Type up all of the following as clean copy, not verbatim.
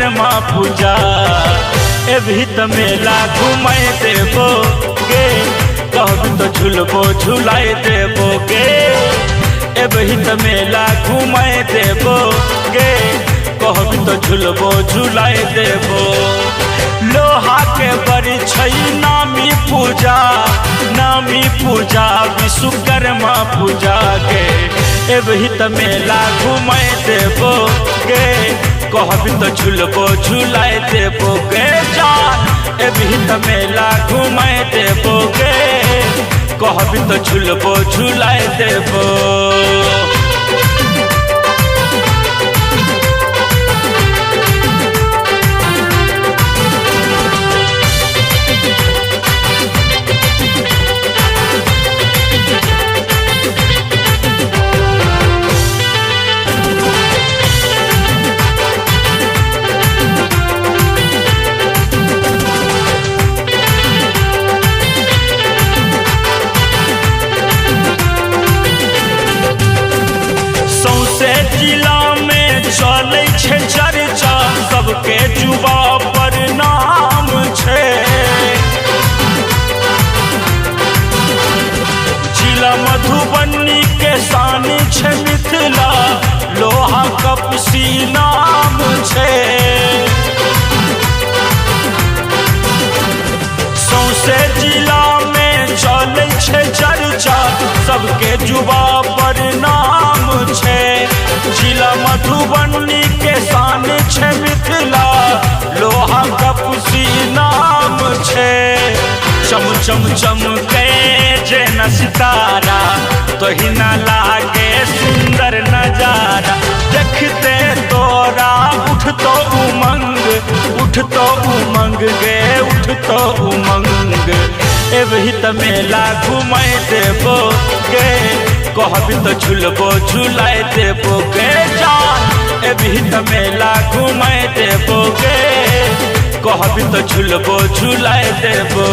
विश्वकर्मा पूजा एभी त मेला घुमाए देबो गे कहबी तो झुलबो झुलाए देबो गे एभी त मेला घुमाए देबो गे कहबी तो झुलबो झुलाए देबो। लोहा के बड़ी छई नामी पूजा विश्वकर्मा पूजा के एभी त मेला घुमाए देबो गे कहबी तो झुलबो झुलाए देबो गे जान एभी त मेला घुमाए देबो गे कहबी तो झुलबो झुलाए देबो। जिला में चले छे चर्चा सबके जुबा पर नाम छे। जिला मधुबनी के शान छे मिथिला लोहा कपसी नाम छे। सौसे जिला में चले छे चर्चा सबके जुबा पर नाम छे। जिला मधुबनी के शान छे मिथिला लोहा कपसी नाम छे। चम चम चमके जेना सितारा तोहि न लागे सुंदर नजारा देखते तोरा उठतो उमंग गे उठतो उमंग एभी त मेला घुमाए देबो गे कहबी तो झुलबो झुलाए देबो गे जान एभी त मेला घुमाए देबो गे कहबी तो झुलबो झुलाए देबो।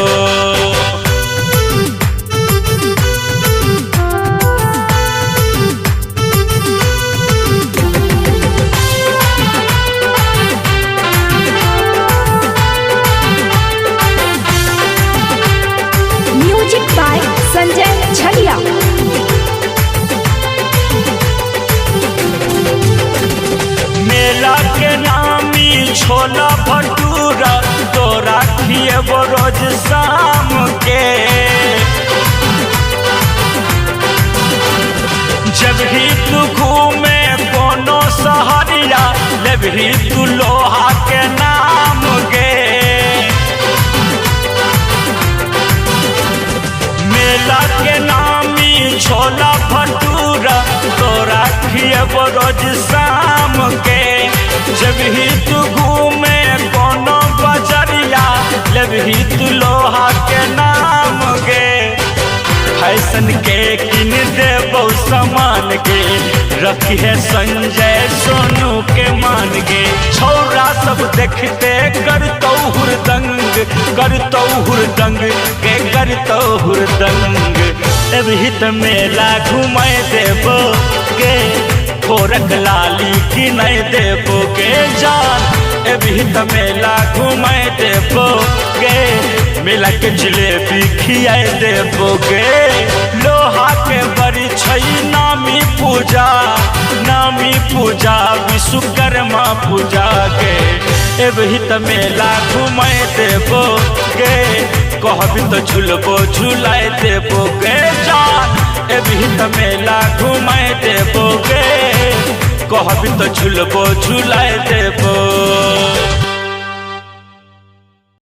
Music by Sanjay Jhaliya. मेला के नामी छोला भटूरा तोरा खिएबो रोज शाम के। जब ही तू घूमे कोनो सहरिया लेबही तू लोहा के नाम गे। मेला के नामी छोला भटूरा तोरा खिएबो रोज शाम के। जब ही तू घूमे कोनो बजरिया लेबही तू लोहा के नाम गे। फैशन के किन देबो सामान गे रखी है संजय सोनू के मान गे। छौरा सब देखते करतौ हुरदंग के करतौ हुरदंग एभी त मेला घुमाए देबो गे फोरक लाली किनाए देबो गे जान एभी त मेला घुमाए देबो गे मेला के जलेबी खियाए देबो गे। लोहा के बड़ी छई नामी पूजा विश्वकर्मा पूजा के एभी त मेला घुमाए देबो गे कहबी तो झुलबो झुलाए देबो गे जान एभी त मेला घुमाए देबो गे कहबी तो झुलबो झुलाए देबो।